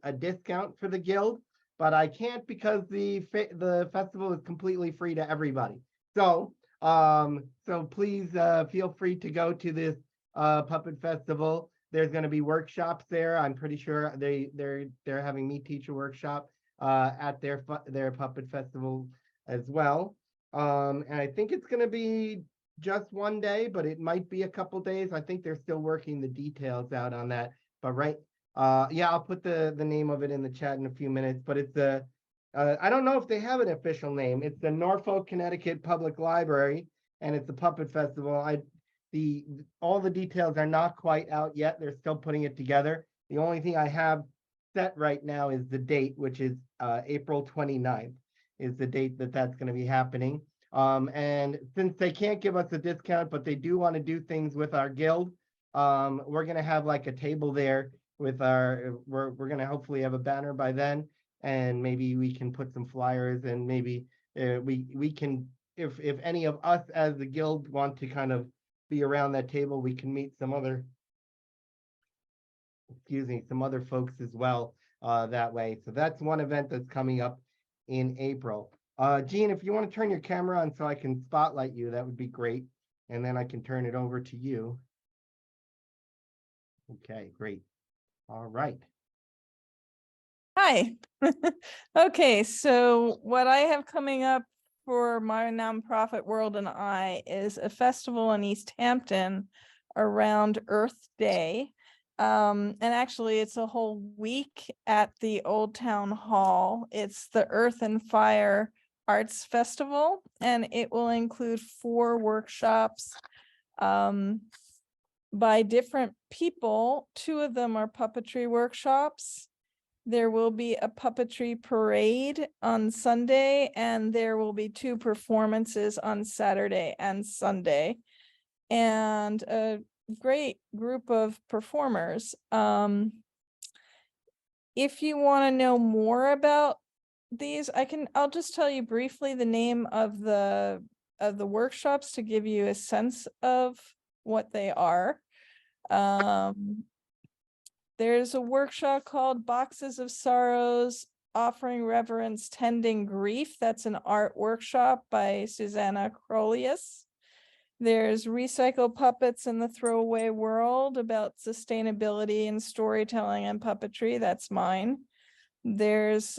a discount for the guild, but I can't because the festival is completely free to everybody. So please feel free to go to this puppet festival. There's going to be workshops there. I'm pretty sure they're having me teach a workshop at their puppet festival as well. And I think it's going to be just one day, but it might be a couple days. I think they're still working the details out on that. But yeah, I'll put the name of it in the chat in a few minutes. But it's I don't know if they have an official name. It's the Norfolk, Connecticut Public Library, and it's a puppet festival. All the details are not quite out yet. They're still putting it together. The only thing I have set right now is the date, which is April 29th, is the date that's going to be happening. And since they can't give us a discount, but they do want to do things with our guild, we're going to have like a table there with we're going to hopefully have a banner by then, and maybe we can put some flyers, and maybe we can, if any of us as the guild want to kind of be around that table, we can meet some other folks as well that way. So that's one event that's coming up in April. Jean, if you want to turn your camera on so I can spotlight you, that would be great. And then I can turn it over to you. Okay, great. All right. Hi. Okay, so what I have coming up for my nonprofit World and I is a festival in East Hampton around Earth Day. And actually it's a whole week at the Old Town Hall. It's the Earth and Fire Arts Festival, and it will include 4 workshops by different people. 2 of them are puppetry workshops. There will be a puppetry parade on Sunday, and there will be 2 performances on Saturday and Sunday, and a great group of performers. If you want to know more about these, I'll just tell you briefly the name of the workshops to give you a sense of what they are. There's a workshop called Boxes of Sorrows, Offering Reverence, Tending Grief. That's an art workshop by Susanna Crolius. There's Recycle Puppets in the Throwaway World, about sustainability and storytelling and puppetry. That's mine. There's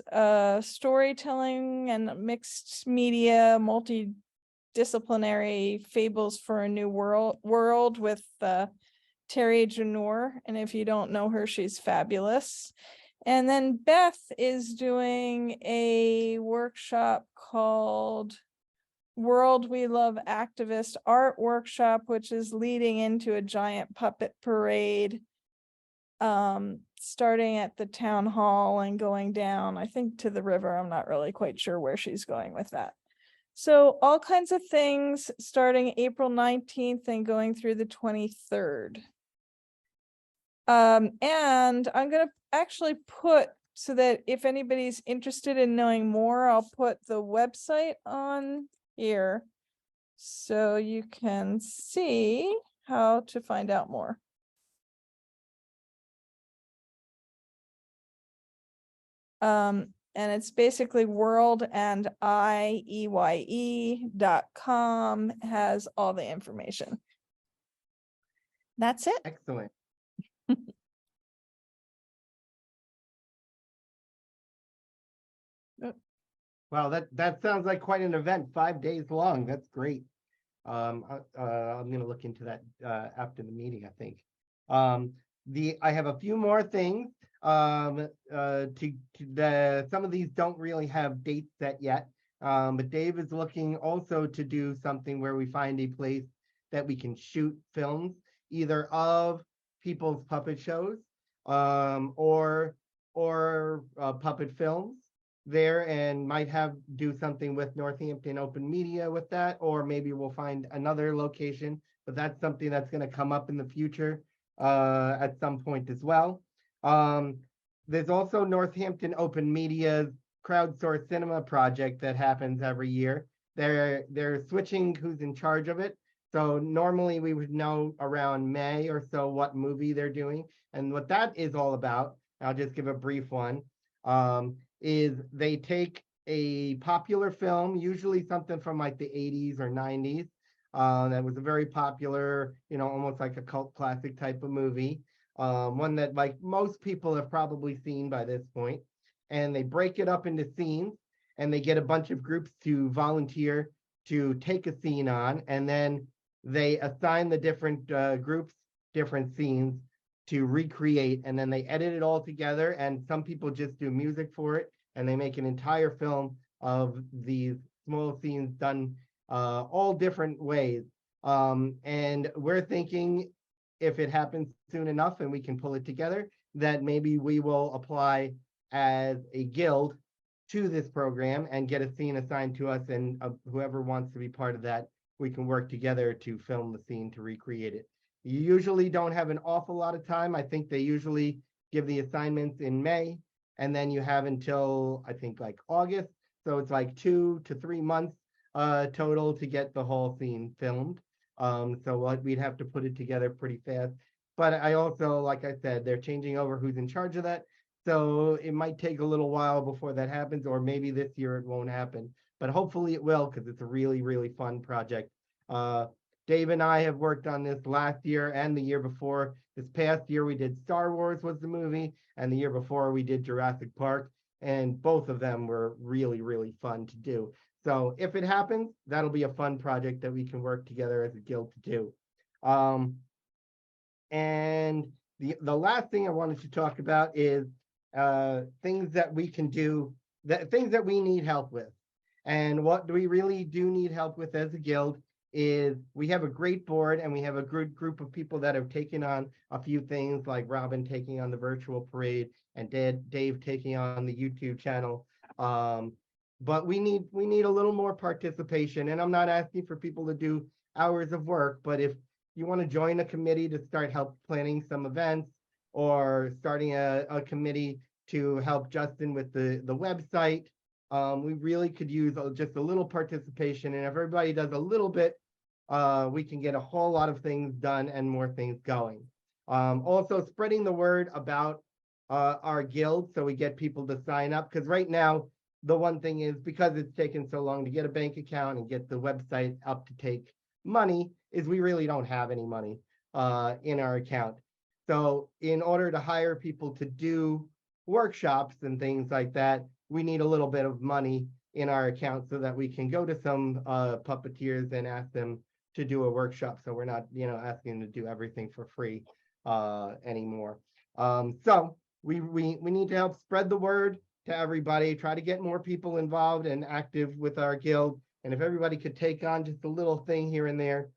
storytelling and mixed media, multidisciplinary fables for a new world with Terry Janor, and if you don't know her, she's fabulous. And then Beth is doing a workshop called World We Love Activist Art Workshop, which is leading into a giant puppet parade starting at the town hall and going down, I think, to the river. I'm not really quite sure where she's going with that. So all kinds of things starting April 19th and going through the 23rd. And I'm gonna actually put, so that if anybody's interested in knowing more, I'll put the website on here so you can see how to find out more. And it's basically worldandIEYE.com, has all the information. That's it. Excellent. Wow, that sounds like quite an event, 5 days long. That's great. I'm gonna look into that after the meeting, I think. I have a few more things. Some of these don't really have dates set yet. But Dave is looking also to do something where we find a place that we can shoot films, either of people's puppet shows, or puppet films there, and might do something with Northampton Open Media with that, or maybe we'll find another location, but that's something that's going to come up in the future at some point as well. There's also Northampton Open Media's crowdsourced cinema project that happens every year. They're switching who's in charge of it. So normally we would know around May or so what movie they're doing. And what that is all about, I'll just give a brief one, is they take a popular film, usually something from like the 80s or 90s, that was a very popular, almost like a cult classic type of movie, one that like most people have probably seen by this point, and they break it up into scenes, and they get a bunch of groups to volunteer to take a scene on, and then they assign the different groups different scenes to recreate, and then they edit it all together, and some people just do music for it, and they make an entire film of these small scenes done all different ways. And we're thinking, if it happens soon enough and we can pull it together, that maybe we will apply as a guild to this program and get a scene assigned to us, and whoever wants to be part of that, we can work together to film the scene to recreate it. You usually don't have an awful lot of time. I think they usually give the assignments in May, and then you have until, I think, like August. So it's like 2 to 3 months total to get the whole scene filmed. So we'd have to put it together pretty fast. But I also, like I said, they're changing over who's in charge of that. So it might take a little while before that happens, or maybe this year it won't happen. But hopefully it will, because it's a really, really fun project. Dave and I have worked on this last year and the year before. This past year we did Star Wars was the movie, and the year before we did Jurassic Park, and both of them were really, really fun to do. So if it happens, that'll be a fun project that we can work together as a guild to do. And the last thing I wanted to talk about is things that we can do, things that we need help with. And what we really do need help with as a guild is we have a great board, and we have a good group of people that have taken on a few things, like Robin taking on the virtual parade and Dave taking on the YouTube channel. But we need a little more participation, and I'm not asking for people to do hours of work, but if you want to join a committee to start help planning some events, or starting a committee to help Justin with the website, we really could use just a little participation. And if everybody does a little bit, we can get a whole lot of things done and more things going. Also spreading the word about our guild, so we get people to sign up, because right now the one thing is, because it's taken so long to get a bank account and get the website up to take money, is we really don't have any money in our account. So in order to hire people to do workshops and things like that, we need a little bit of money in our account so that we can go to some puppeteers and ask them to do a workshop. So we're not, asking them to do everything for free anymore. So we need to help spread the word to everybody, try to get more people involved and active with our guild. And if everybody could take on just a little thing here and there,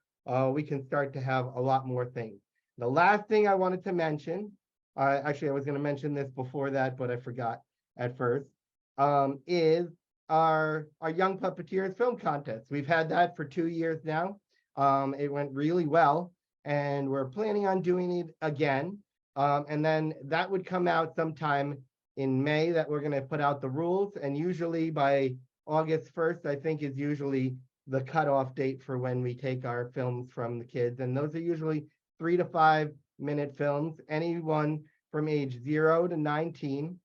we can start to have a lot more things. The last thing I wanted to mention actually, I was going to mention this before that, but I forgot at first, is our Young Puppeteers Film Contest. We've had that for 2 years now. It went really well, and we're planning on doing it again. And then that would come out sometime in May, that we're going to put out the rules, and usually by August 1st, I think, is usually the cutoff date for when we take our films from the kids. And those are usually 3 to 5 minute films, anyone from age 0 to 19.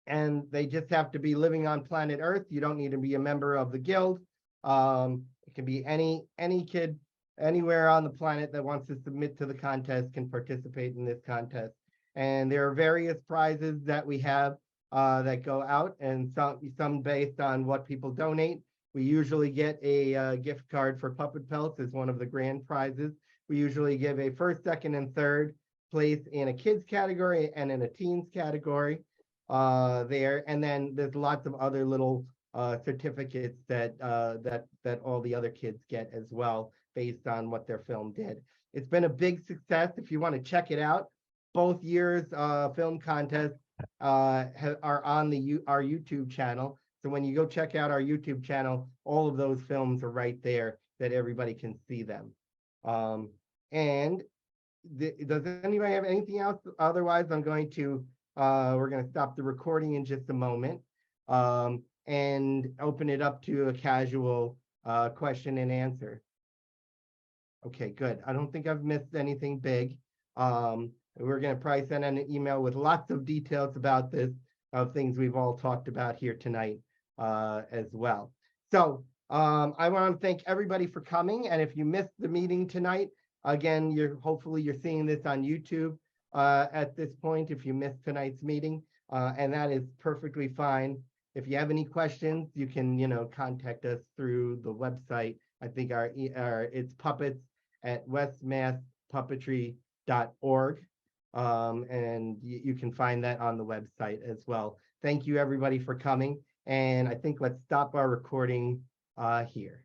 And they just have to be living on planet Earth. You don't need to be a member of the guild. It can be any kid anywhere on the planet that wants to submit to the contest can participate in this contest. And there are various prizes that we have that go out, and some based on what people donate. We usually get a gift card for Puppet Pelts as one of the grand prizes. We usually give a first, second, and third place in a kids category and in a teens category there. And then there's lots of other little certificates that all the other kids get as well, based on what their film did. It's been a big success. If you want to check it out, both years film contests are on our YouTube channel. So when you go check out our YouTube channel, all of those films are right there that everybody can see them. And does anybody have anything else? Otherwise, we're going to stop the recording in just a moment and open it up to a casual question and answer. Okay, good. I don't think I've missed anything big. We're going to probably send an email with lots of details about this, of things we've all talked about here tonight as well. So I want to thank everybody for coming. And if you missed the meeting tonight, again, hopefully you're seeing this on YouTube at this point if you missed tonight's meeting, and that is perfectly fine. If you have any questions, you can contact us through the website. I think it's puppets@westmasspuppetry.org. And you can find that on the website as well. Thank you everybody for coming. And I think let's stop our recording here.